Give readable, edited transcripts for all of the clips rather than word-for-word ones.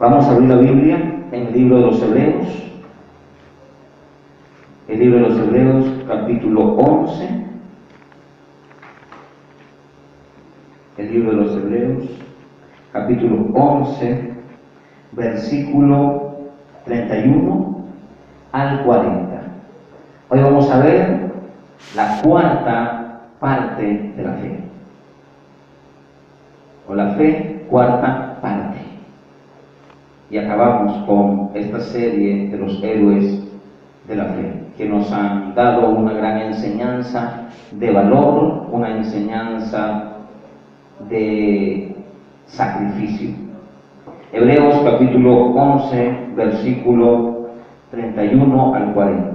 Vamos a abrir la Biblia en el libro de los Hebreos. El libro de los Hebreos, capítulo 11. El libro de los Hebreos, capítulo 11, versículo 31 al 40. Hoy vamos a ver la cuarta parte de la fe. O la fe, cuarta parte. Y acabamos con esta serie de los héroes de la fe, que nos han dado una gran enseñanza de valor, una enseñanza de sacrificio. Hebreos capítulo 11, versículo 31 al 40.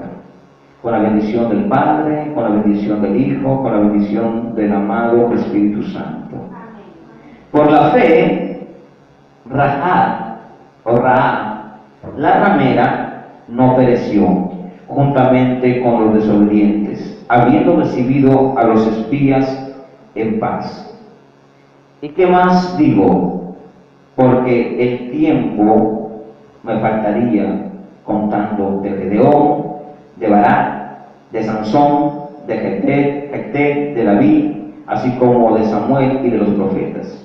Con la bendición del Padre, con la bendición del Hijo, con la bendición del amado Espíritu Santo. Por la fe, Rahab, la ramera, no pereció, juntamente con los desobedientes, habiendo recibido a los espías en paz. ¿Y qué más digo? Porque el tiempo me faltaría contando de Gedeón, de Barak, de Sansón, de Jefté, de David, así como de Samuel y de los profetas,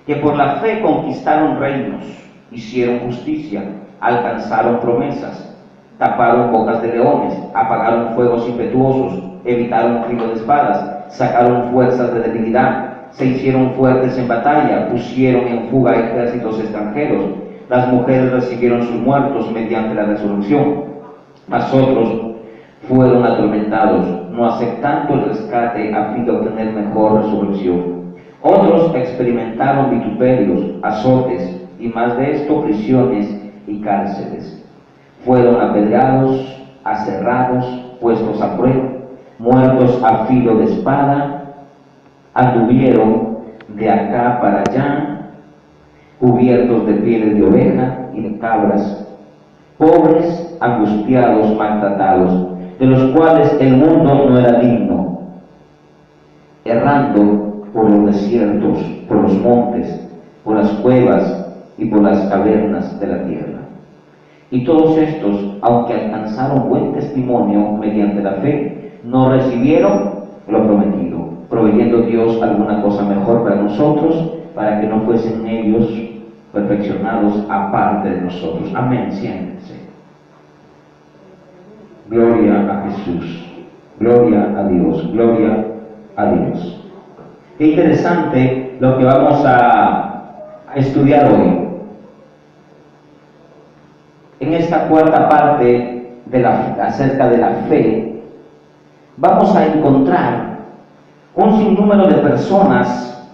que por la fe conquistaron reinos, hicieron justicia, alcanzaron promesas, taparon bocas de leones, apagaron fuegos impetuosos, evitaron filo de espadas, sacaron fuerzas de debilidad, se hicieron fuertes en batalla, pusieron en fuga ejércitos extranjeros, las mujeres recibieron sus muertos mediante la resurrección, mas otros fueron atormentados, no aceptando el rescate a fin de obtener mejor resurrección. Otros experimentaron vituperios, azotes, y más de esto, prisiones y cárceles. Fueron apedreados, aserrados, puestos a prueba, muertos a filo de espada, anduvieron de acá para allá, cubiertos de pieles de oveja y de cabras, pobres, angustiados, maltratados, de los cuales el mundo no era digno, errando por los desiertos, por los montes, por las cuevas y por las cavernas de la tierra. Y todos estos, aunque alcanzaron buen testimonio mediante la fe, no recibieron lo prometido, proveyendo Dios alguna cosa mejor para nosotros, para que no fuesen ellos perfeccionados aparte de nosotros. Amén. Siéntense. Gloria a Jesús, gloria a Dios, gloria a Dios. Qué interesante lo que vamos a estudiar hoy. En esta cuarta parte acerca de la fe, vamos a encontrar un sinnúmero de personas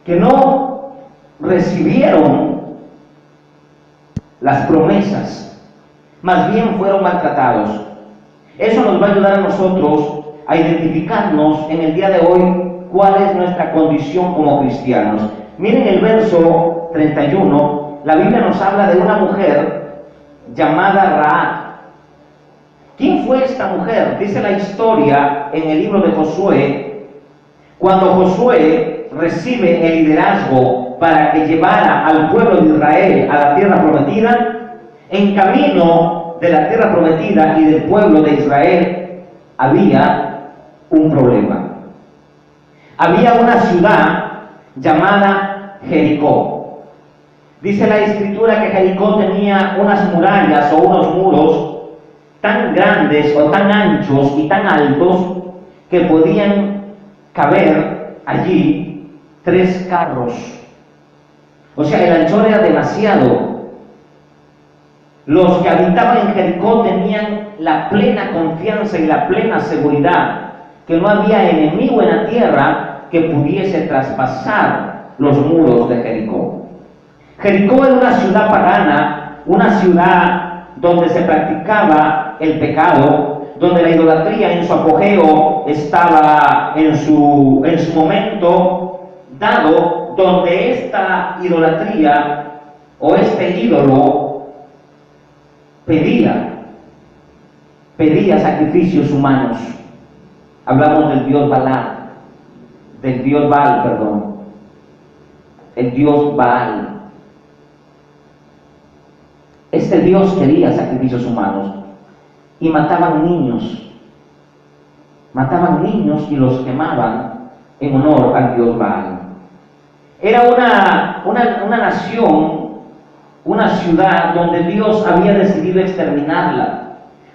que no recibieron las promesas, más bien fueron maltratados. Eso nos va a ayudar a nosotros a identificarnos en el día de hoy cuál es nuestra condición como cristianos. Miren el verso 31, la Biblia nos habla de una mujer llamada Rahab. ¿Quién fue esta mujer? Dice la historia en el libro de Josué, cuando Josué recibe el liderazgo para que llevara al pueblo de Israel a la tierra prometida. En camino de la tierra prometida y del pueblo de Israel había un problema. Había una ciudad llamada Jericó. Dice la escritura que Jericó tenía unas murallas o unos muros tan grandes o tan anchos y tan altos que podían caber allí 3 carros. O sea, el anchor era demasiado. Los que habitaban en Jericó tenían la plena confianza y la plena seguridad que no había enemigo en la tierra que pudiese traspasar los muros de Jericó. Jericó era una ciudad pagana, una ciudad donde se practicaba el pecado, donde la idolatría en su apogeo estaba en su momento dado, donde esta idolatría o este ídolo pedía sacrificios humanos. Hablamos del dios Balá, del dios Baal, perdón, el dios Baal. Este dios quería sacrificios humanos y mataban niños y los quemaban en honor al dios Baal. Era una nación, una ciudad donde Dios había decidido exterminarla.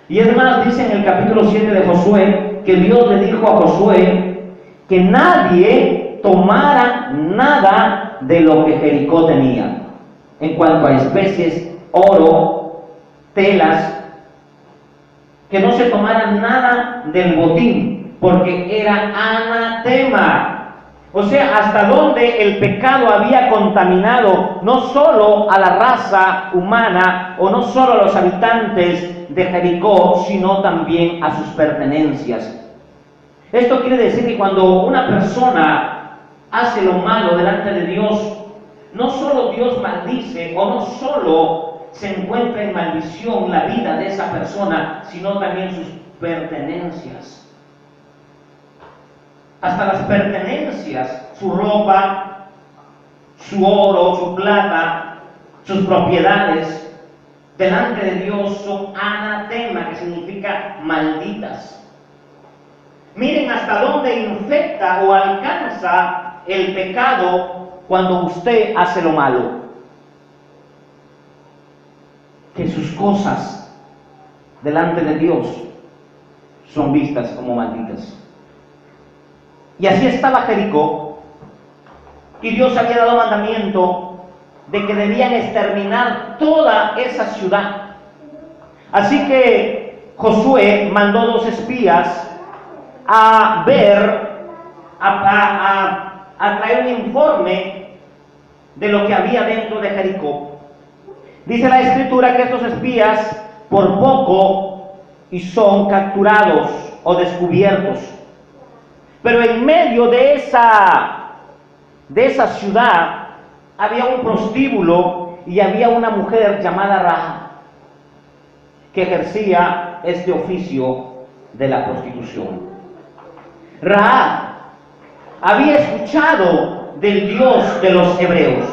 Y es más, dice en el capítulo 7 de Josué, que Dios le dijo a Josué que nadie tomara nada de lo que Jericó tenía, en cuanto a especies, oro, telas, que no se tomara nada del botín, porque era anatema. O sea, hasta donde el pecado había contaminado no solo a la raza humana o no solo a los habitantes de Jericó, sino también a sus pertenencias. Esto quiere decir que cuando una persona hace lo malo delante de Dios, no solo Dios maldice o no solo se encuentra en maldición la vida de esa persona, sino también sus pertenencias. Hasta las pertenencias, su ropa, su oro, su plata, sus propiedades, delante de Dios son anatema, que significa malditas. Miren hasta dónde infecta o alcanza el pecado cuando usted hace lo malo. Que sus cosas delante de Dios son vistas como malditas. Y así estaba Jericó, y Dios había dado mandamiento de que debían exterminar toda esa ciudad. Así que Josué mandó 2 espías a ver, a traer un informe de lo que había dentro de Jericó. Dice la Escritura que estos espías por poco y son capturados o descubiertos. Pero en medio de esa ciudad había un prostíbulo y había una mujer llamada Rahab que ejercía este oficio de la prostitución. Rahab había escuchado del Dios de los hebreos.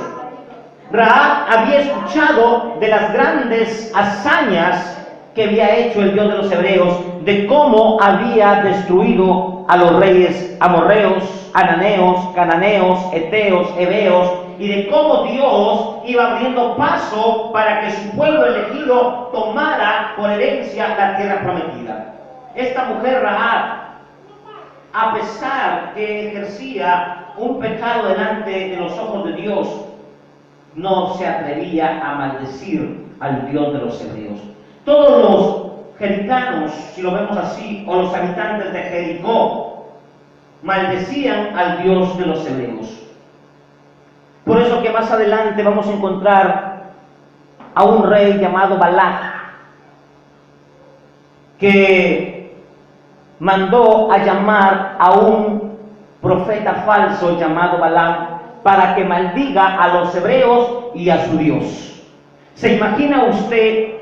Rahab había escuchado de las grandes hazañas que había hecho el Dios de los hebreos, de cómo había destruido a los reyes amorreos, ananeos, cananeos, eteos, heveos, y de cómo Dios iba abriendo paso para que su pueblo elegido tomara por herencia la tierra prometida. Esta mujer Rahab, a pesar que ejercía un pecado delante de los ojos de Dios, no se atrevía a maldecir al Dios de los hebreos. Todos los jericanos, si lo vemos así, o los habitantes de Jericó, maldecían al Dios de los hebreos. Por eso que más adelante vamos a encontrar a un rey llamado Balac, que mandó a llamar a un profeta falso llamado Balaam para que maldiga a los hebreos y a su Dios. ¿Se imagina usted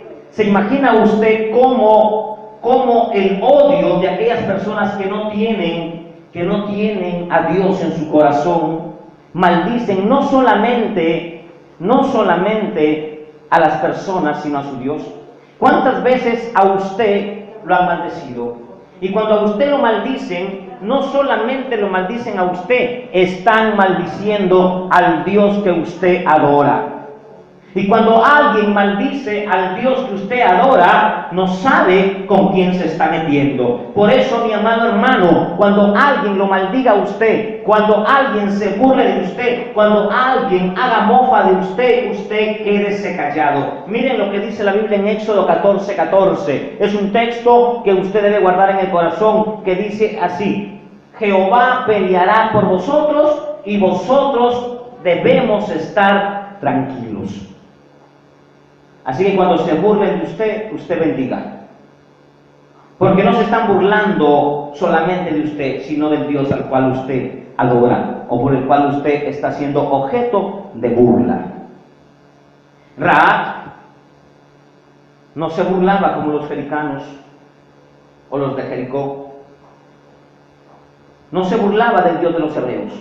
cómo el odio de aquellas personas que no tienen a Dios en su corazón maldicen no solamente a las personas, sino a su Dios? ¿Cuántas veces a usted lo han maldecido? Y cuando a usted lo maldicen, no solamente lo maldicen a usted, están maldiciendo al Dios que usted adora. Y cuando alguien maldice al Dios que usted adora, no sabe con quién se está metiendo. Por eso, mi amado hermano, cuando alguien lo maldiga a usted, cuando alguien se burle de usted, cuando alguien haga mofa de usted, usted quédese callado. Miren lo que dice la Biblia en Éxodo 14:14. Es un texto que usted debe guardar en el corazón, que dice así: Jehová peleará por vosotros y vosotros debemos estar tranquilos. Así que cuando se burlen de usted, usted bendiga. Porque no se están burlando solamente de usted, sino del Dios al cual usted adora, o por el cual usted está siendo objeto de burla. Rahab no se burlaba como los jericanos o los de Jericó. no se burlaba del Dios de los hebreos.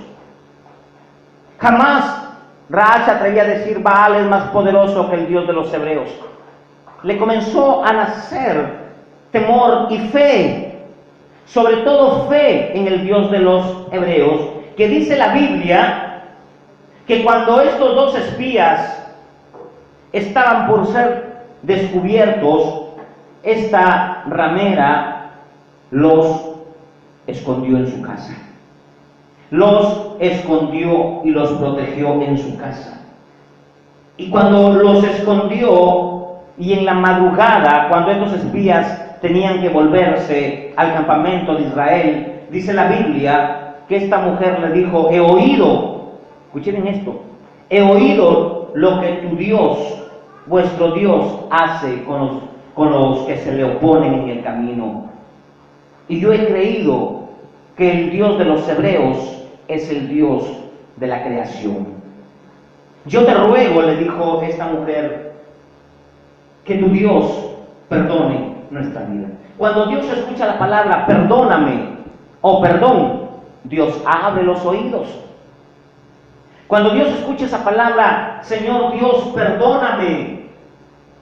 Jamás Rahab se atrevía a decir: Baal es más poderoso que el Dios de los hebreos. Le comenzó a nacer temor y fe, sobre todo fe en el Dios de los hebreos, que dice la Biblia que cuando estos dos espías estaban por ser descubiertos, esta ramera los escondió en su casa. Los escondió y los protegió en su casa. Y cuando los escondió, y en la madrugada, cuando estos espías tenían que volverse al campamento de Israel, dice la Biblia que esta mujer le dijo: he oído, escuchen esto, he oído lo que tu Dios, vuestro Dios, hace con los que se le oponen en el camino. Y yo he creído que el Dios de los hebreos es el Dios de la creación. Yo te ruego, le dijo esta mujer, que tu Dios perdone nuestra vida. Cuando Dios escucha la palabra perdóname o perdón, Dios abre los oídos. Cuando Dios escucha esa palabra, Señor Dios, perdóname,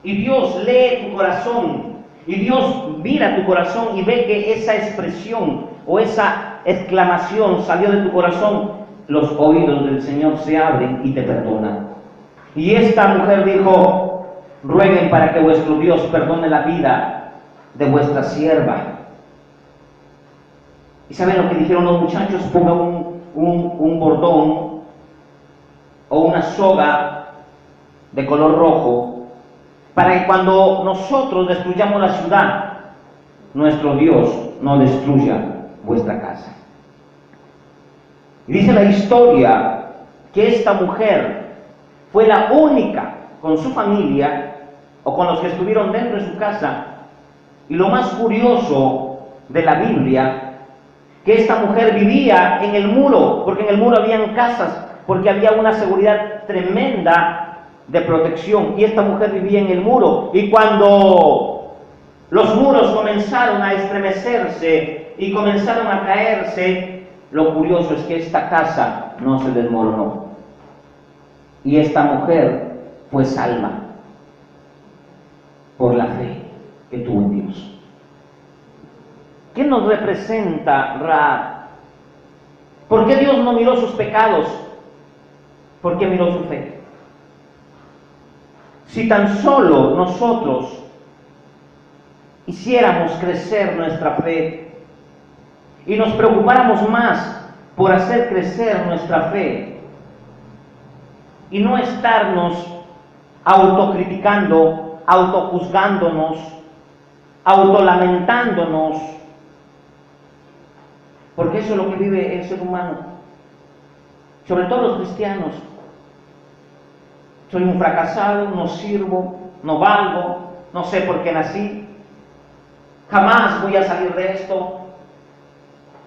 y Dios lee tu corazón, y Dios mira tu corazón y ve que esa expresión o esa exclamación salió de tu corazón, los oídos del Señor se abren y te perdonan. Y esta mujer dijo: rueguen para que vuestro Dios perdone la vida de vuestra sierva. ¿Y saben lo que dijeron los muchachos? Ponga un bordón o una soga de color rojo, para que cuando nosotros destruyamos la ciudad, nuestro Dios no destruya vuestra casa. Y dice la historia que esta mujer fue la única con su familia o con los que estuvieron dentro de su casa. Y lo más curioso de la Biblia, que esta mujer vivía en el muro, porque en el muro habían casas, porque había una seguridad tremenda de protección, y esta mujer vivía en el muro. Y cuando los muros comenzaron a estremecerse y comenzaron a caerse, lo curioso es que esta casa no se desmoronó, y esta mujer fue salva por la fe que tuvo en Dios. ¿Qué nos representa Rahab? ¿Por qué Dios no miró sus pecados? ¿Por qué miró su fe? Si tan solo nosotros hiciéramos crecer nuestra fe y nos preocupáramos más por hacer crecer nuestra fe y no estarnos autocriticando, autojuzgándonos, autolamentándonos, porque eso es lo que vive el ser humano, sobre todo los cristianos. Soy un fracasado, no sirvo, no valgo, no sé por qué nací, jamás voy a salir de esto.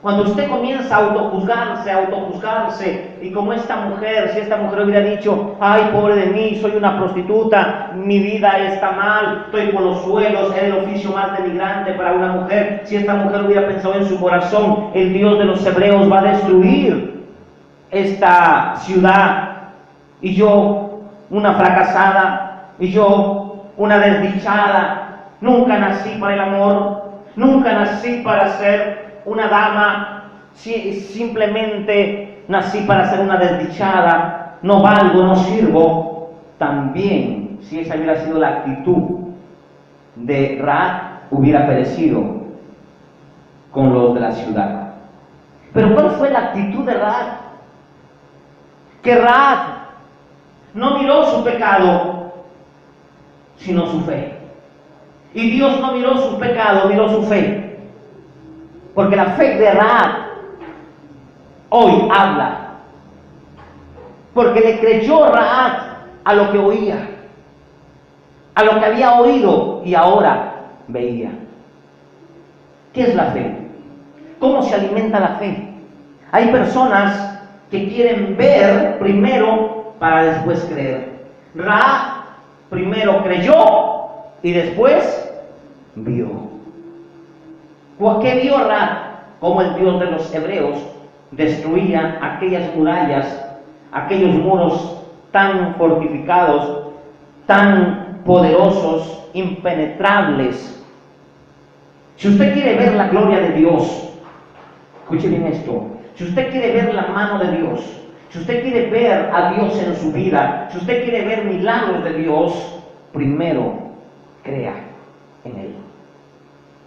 Cuando usted comienza a autojuzgarse, y como esta mujer, si esta mujer hubiera dicho: ay, pobre de mí, soy una prostituta, mi vida está mal, estoy por los suelos, es el oficio más denigrante para una mujer. Si esta mujer hubiera pensado en su corazón: el Dios de los hebreos va a destruir esta ciudad, y yo, una fracasada, y yo, una desdichada, nunca nací para el amor, nunca nací para ser una dama, simplemente nací para ser una desdichada, no valgo, no sirvo. También, si esa hubiera sido la actitud de Rahab, hubiera perecido con los de la ciudad. Pero ¿cuál fue la actitud de Rahab? Que Rahab no miró su pecado, sino su fe. Y Dios no miró su pecado, miró su fe. Porque la fe de Rahab hoy habla. Porque le creyó Rahab a lo que oía, a lo que había oído y ahora veía. ¿Qué es la fe? ¿Cómo se alimenta la fe? Hay personas que quieren ver primero para después creer. Rahab primero creyó y después vio. ¿Qué vio Rahab? cómo el Dios de los hebreos destruía aquellas murallas, aquellos muros tan fortificados, tan poderosos, impenetrables. Si usted quiere ver la gloria de Dios, escuche bien esto, si usted quiere ver la mano de Dios, si usted quiere ver a Dios en su vida, si usted quiere ver milagros de Dios, primero crea en Él.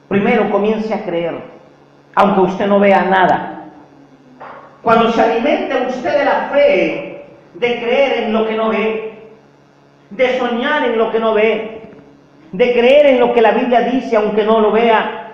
Primero comience a creer, aunque usted no vea nada. Cuando se alimente usted de la fe, de creer en lo que no ve, de soñar en lo que no ve, de creer en lo que la Biblia dice aunque no lo vea,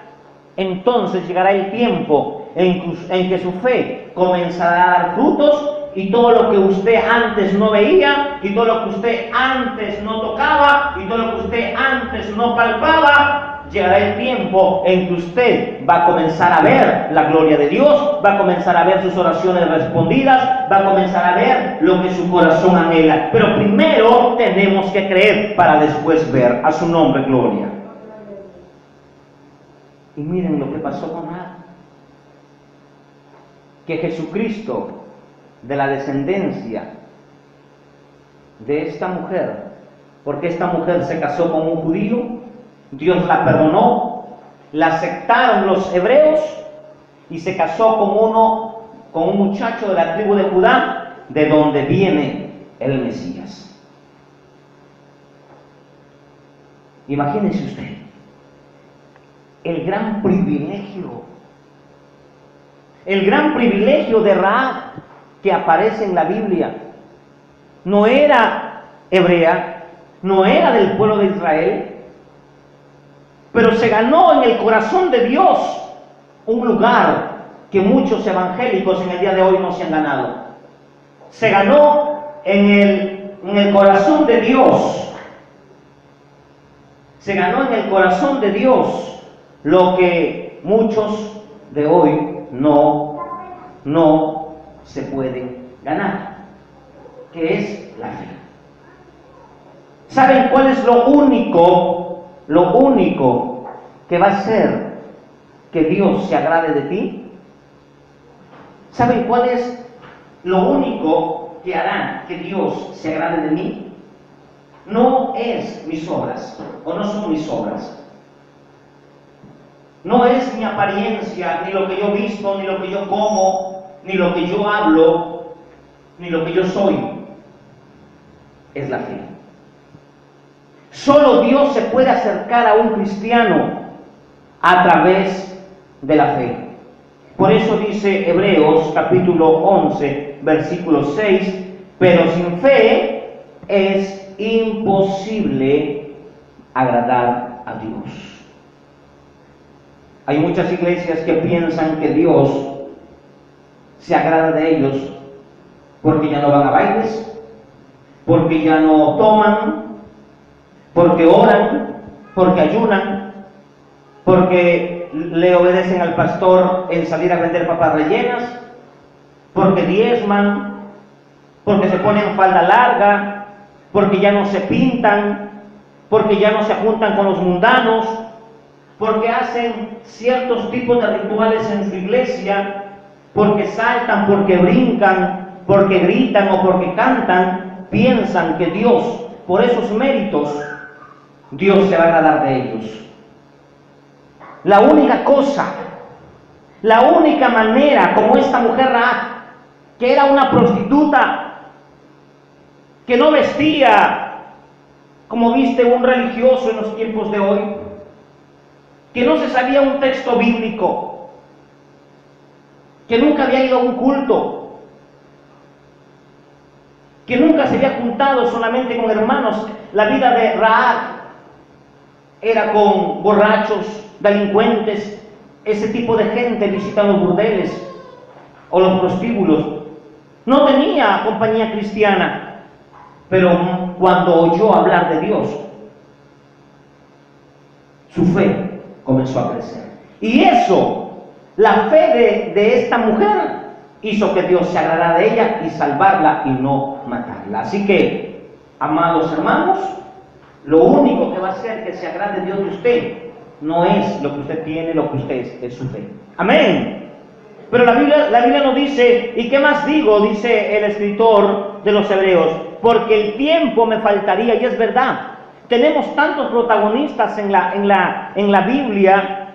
entonces llegará el tiempo en que su fe comenzará a dar frutos, y todo lo que usted antes no veía, y todo lo que usted antes no tocaba, y todo lo que usted antes no palpaba, llegará el tiempo en que usted va a comenzar a ver la gloria de Dios, va a comenzar a ver sus oraciones respondidas, va a comenzar a ver lo que su corazón anhela. Pero primero tenemos que creer para después ver. A su nombre, gloria. Y miren lo que pasó con Ana. Que Jesucristo, de la descendencia de esta mujer, porque esta mujer se casó con un judío, Dios la perdonó, la aceptaron los hebreos y se casó con un muchacho de la tribu de Judá, de donde viene el Mesías. Imagínense usted el gran privilegio de Rahab, que aparece en la Biblia. No era hebrea, no era del pueblo de Israel, pero se ganó en el corazón de Dios un lugar que muchos evangélicos en el día de hoy no se han ganado. Se ganó en el corazón de Dios. Se ganó en el corazón de Dios lo que muchos de hoy no se pueden ganar, que es la fe. ¿Saben cuál es lo único que va a hacer que Dios se agrade de ti? ¿Saben cuál es lo único que hará que Dios se agrade de mí? No es mis obras, o no son mis obras. No es mi apariencia, ni lo que yo visto, ni lo que yo como, ni lo que yo hablo, ni lo que yo soy. Es la fe. Solo Dios se puede acercar a un cristiano a través de la fe. Por eso dice Hebreos capítulo 11, versículo 6, pero sin fe es imposible agradar a Dios. Hay muchas iglesias que piensan que Dios se agrada de ellos porque ya no van a bailes, porque ya no toman, porque oran, porque ayunan, porque le obedecen al pastor en salir a vender papas rellenas, porque diezman, porque se ponen falda larga, porque ya no se pintan, porque ya no se juntan con los mundanos, porque hacen ciertos tipos de rituales en su iglesia, porque saltan, porque brincan, porque gritan o porque cantan, piensan que Dios, por esos méritos, Dios se va a agradar de ellos. La única cosa, la única manera, como esta mujer Rahab, que era una prostituta, que no vestía como viste un religioso en los tiempos de hoy, que no se sabía un texto bíblico, que nunca había ido a un culto, que nunca se había juntado solamente con hermanos. La vida de Rahab era con borrachos, delincuentes, ese tipo de gente visita los burdeles o los prostíbulos. No tenía compañía cristiana, pero cuando oyó hablar de Dios, su fe comenzó a crecer. Y eso, la fe de esta mujer, hizo que Dios se agradara de ella y salvarla y no matarla. Así que, amados hermanos, lo único que va a hacer que se agrade Dios de usted no es lo que usted tiene, lo que usted es su fe. Amén. Pero la Biblia nos dice, ¿y qué más digo? Dice el escritor de los Hebreos, porque el tiempo me faltaría, y es verdad. Tenemos tantos protagonistas en la Biblia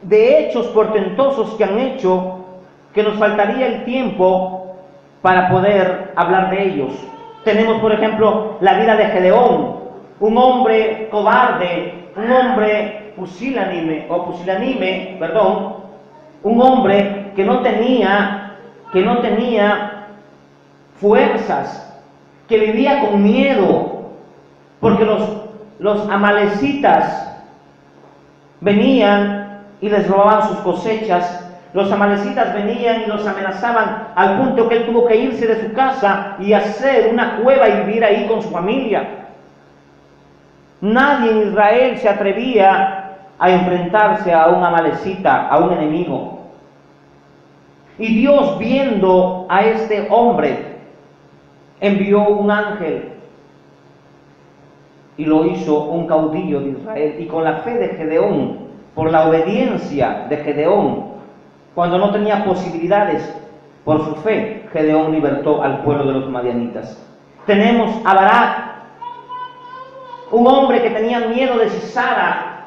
de hechos portentosos que han hecho, que nos faltaría el tiempo para poder hablar de ellos. Tenemos, por ejemplo, la vida de Gedeón, un hombre cobarde, un hombre pusilánime, un hombre que no tenía fuerzas, que vivía con miedo, porque los amalecitas venían y les robaban sus cosechas. Los amalecitas venían y los amenazaban al punto que él tuvo que irse de su casa y hacer una cueva y vivir ahí con su familia. Nadie en Israel se atrevía a enfrentarse a un amalecita, a un enemigo. Y Dios, viendo a este hombre, envió un ángel y lo hizo un caudillo de Israel. Y con la fe de Gedeón, por la obediencia de Gedeón, cuando no tenía posibilidades, por su fe, Gedeón libertó al pueblo de los madianitas. Tenemos a Barak, un hombre que tenía miedo de Sisara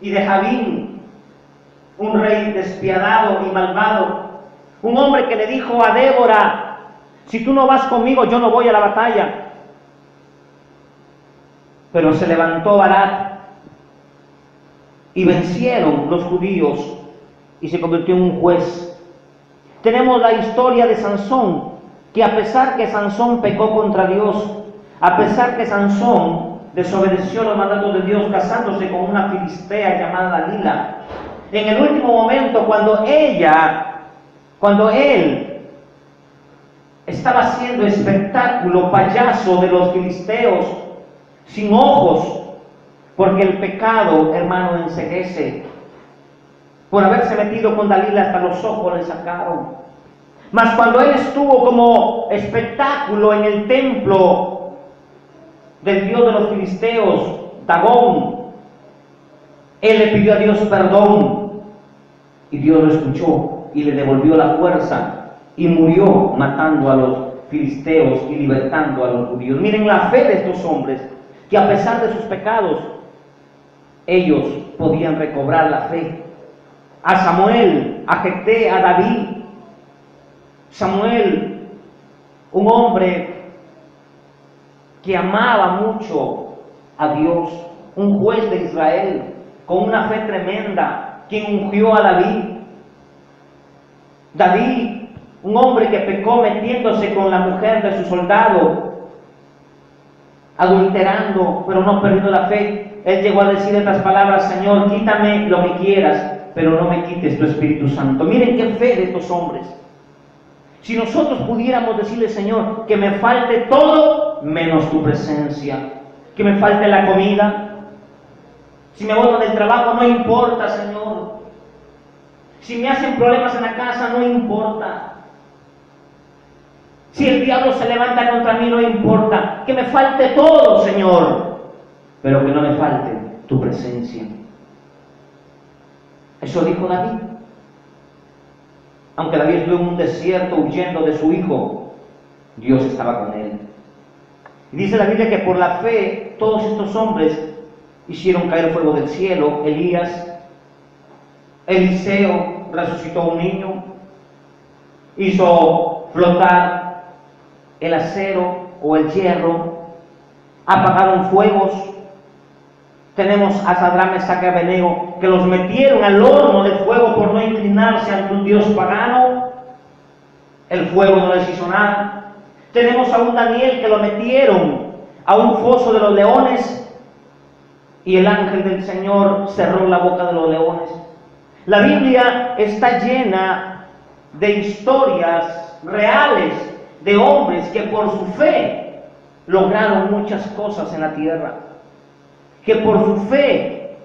y de Jabín, un rey despiadado y malvado, un hombre que le dijo a Débora, si tú no vas conmigo, yo no voy a la batalla. Pero se levantó Barak y vencieron los judíos y se convirtió en un juez. Tenemos la historia de Sansón, que a pesar que Sansón pecó contra Dios, a pesar que Sansón desobedeció los mandatos de Dios casándose con una filistea llamada Dalila, en el último momento cuando él estaba haciendo espectáculo, payaso de los filisteos, sin ojos, porque el pecado, hermano, enceguece. Por haberse metido con Dalila, hasta los ojos le sacaron. Mas cuando él estuvo como espectáculo en el templo del dios de los filisteos, Dagón, él le pidió a Dios perdón y Dios lo escuchó y le devolvió la fuerza y murió matando a los filisteos y libertando a los judíos. Miren la fe de estos hombres, que a pesar de sus pecados, ellos podían recobrar la fe. A Samuel, a Jefté, a David. Samuel, un hombre que amaba mucho a Dios, un juez de Israel, con una fe tremenda, quien ungió a David. David, un hombre que pecó metiéndose con la mujer de su soldado, adulterando, pero no perdiendo la fe. Él llegó a decir estas palabras: Señor, quítame lo que quieras, pero no me quites tu Espíritu Santo. Miren qué fe de estos hombres. Si nosotros pudiéramos decirle: Señor, que me falte todo menos tu presencia, que me falte la comida, si me botan del trabajo, no importa, Señor, si me hacen problemas en la casa, no importa, si el diablo se levanta contra mí, no importa, que me falte todo, Señor, pero que no me falte tu presencia. Eso dijo David. Aunque David estuvo en un desierto huyendo de su hijo, Dios estaba con él. Y dice la Biblia que por la fe todos estos hombres hicieron caer fuego del cielo. Elías, Eliseo resucitó a un niño, hizo flotar el acero o el hierro, apagaron fuegos. Tenemos a Sadrach, Mesach y Abednego, que los metieron al horno de fuego por no inclinarse ante un dios pagano. El fuego no les hizo nada. Tenemos a un Daniel que lo metieron a un foso de los leones y el ángel del Señor cerró la boca de los leones. La Biblia está llena de historias reales de hombres que por su fe lograron muchas cosas en la tierra, que por su fe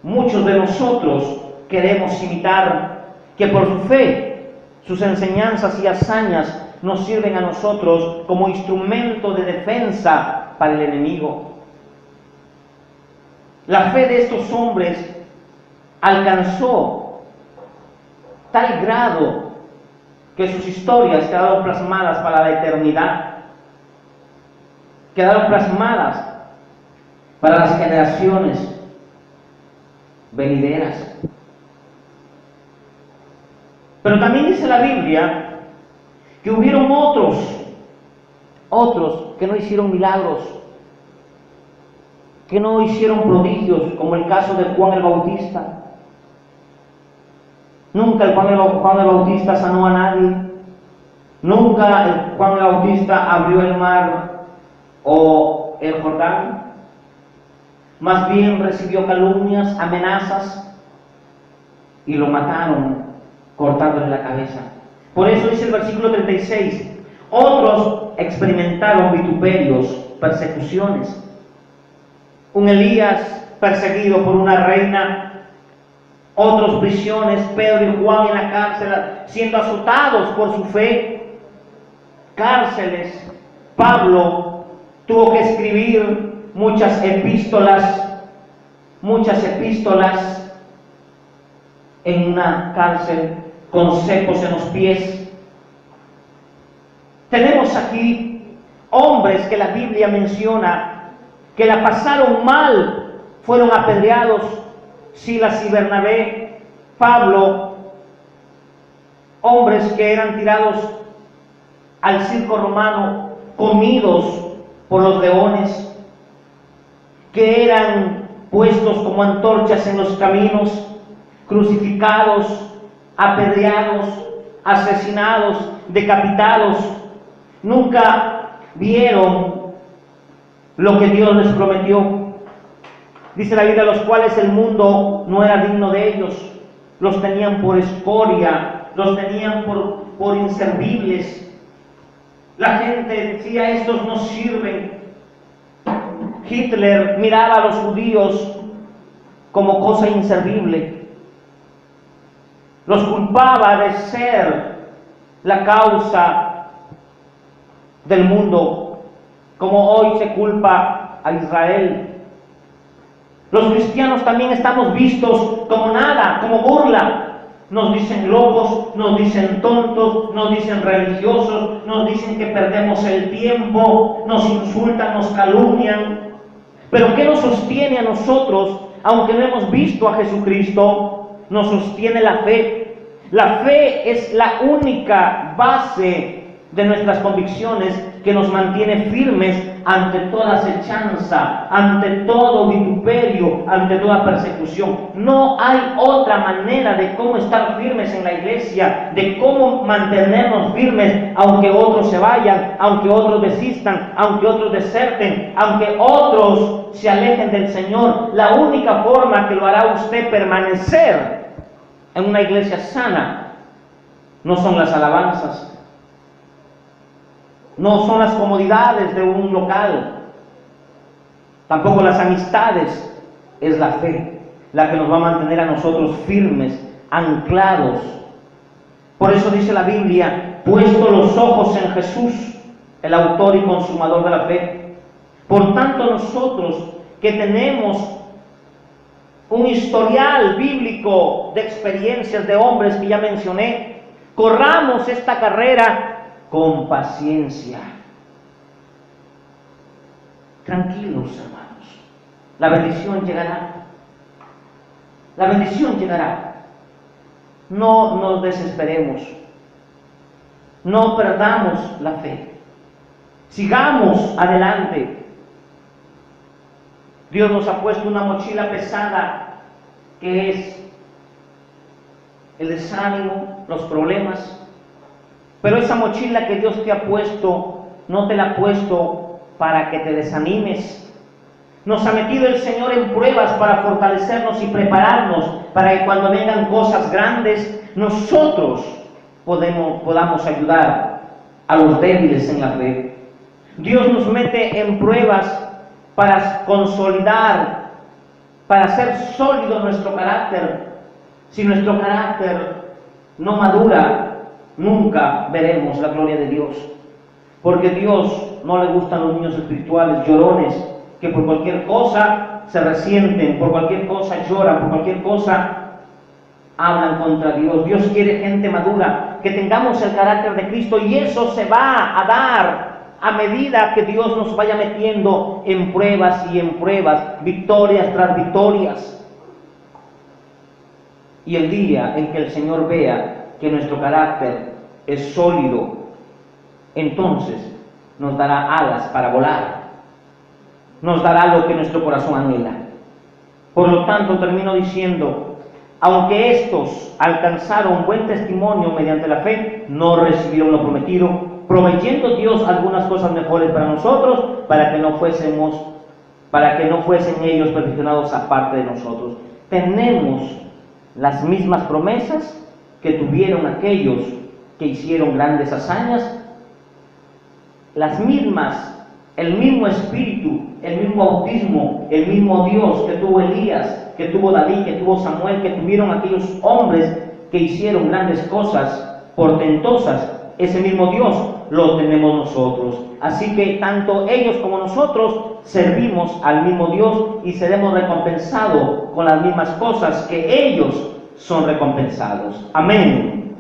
muchos de nosotros queremos imitar, que por su fe sus enseñanzas y hazañas nos sirven a nosotros como instrumento de defensa para el enemigo. La fe de estos hombres alcanzó tal grado que sus historias quedaron plasmadas para la eternidad, quedaron plasmadas para las generaciones venideras. Pero también dice la Biblia que hubieron otros que no hicieron milagros, que no hicieron prodigios, como el caso de Juan el Bautista. Nunca Juan el Bautista sanó a nadie. Nunca Juan el Bautista abrió el mar o el Jordán. Más bien recibió calumnias, amenazas y lo mataron cortándole la cabeza. Por eso dice el versículo 36, otros experimentaron vituperios, persecuciones. Un Elías perseguido por una reina, otros prisiones, Pedro y Juan en la cárcel siendo azotados por su fe, cárceles. Pablo tuvo que escribir muchas epístolas en una cárcel con cepos en los pies. Tenemos aquí hombres que la Biblia menciona que la pasaron mal, fueron apedreados, Silas y Bernabé, Pablo, hombres que eran tirados al circo romano, comidos por los leones, que eran puestos como antorchas en los caminos, crucificados, apedreados, asesinados, decapitados. Nunca vieron lo que Dios les prometió. Dice la Biblia, los cuales el mundo no era digno de ellos, los tenían por escoria, los tenían por inservibles. La gente decía, estos no sirven. Hitler miraba a los judíos como cosa inservible. Los culpaba de ser la causa del mundo, como hoy se culpa a Israel. Los cristianos también estamos vistos como nada, como burla. Nos dicen locos, nos dicen tontos, nos dicen religiosos, nos dicen que perdemos el tiempo, nos insultan, nos calumnian. Pero ¿qué nos sostiene a nosotros, aunque no hemos visto a Jesucristo? Nos sostiene la fe. La fe es la única base de nuestras convicciones que nos mantiene firmes ante toda acechanza, ante todo vituperio, ante toda persecución. No hay otra manera de cómo estar firmes en la iglesia, de cómo mantenernos firmes, aunque otros se vayan, aunque otros desistan, aunque otros deserten, aunque otros se alejen del Señor. La única forma que lo hará usted permanecer en una iglesia sana no son las alabanzas, no son las comodidades de un local, tampoco las amistades, es la fe la que nos va a mantener a nosotros firmes, anclados. Por eso dice la Biblia, puesto los ojos en Jesús, el autor y consumador de la fe. Por tanto, nosotros que tenemos un historial bíblico de experiencias de hombres que ya mencioné, corramos esta carrera con paciencia. Tranquilos, hermanos. La bendición llegará. La bendición llegará. No nos desesperemos. No perdamos la fe. Sigamos adelante. Dios nos ha puesto una mochila pesada que es el desánimo, los problemas. Pero esa mochila que Dios te ha puesto, no te la ha puesto para que te desanimes. Nos ha metido el Señor en pruebas para fortalecernos y prepararnos para que cuando vengan cosas grandes, nosotros podamos ayudar a los débiles en la fe. Dios nos mete en pruebas para consolidar, para hacer sólido nuestro carácter. Si nuestro carácter no madura, nunca veremos la gloria de Dios, porque a Dios no le gustan los niños espirituales llorones, que por cualquier cosa se resienten, por cualquier cosa lloran, por cualquier cosa hablan contra Dios. Dios quiere gente madura, que tengamos el carácter de Cristo, y eso se va a dar a medida que Dios nos vaya metiendo en pruebas y en pruebas, victorias tras victorias. Y el día en que el Señor vea que nuestro carácter es sólido, entonces nos dará alas para volar, nos dará lo que nuestro corazón anhela. Por lo tanto, termino diciendo, aunque estos alcanzaron buen testimonio mediante la fe, no recibieron lo prometido, proveyendo Dios algunas cosas mejores para nosotros, para que no fuesen ellos perfeccionados aparte de nosotros. Tenemos las mismas promesas que tuvieron aquellos que hicieron grandes hazañas, las mismas, el mismo espíritu, el mismo bautismo, el mismo Dios que tuvo Elías, que tuvo David, que tuvo Samuel, que tuvieron aquellos hombres que hicieron grandes cosas portentosas. Ese mismo Dios lo tenemos nosotros. Así que tanto ellos como nosotros servimos al mismo Dios y seremos recompensados con las mismas cosas que ellos son recompensados. Amén.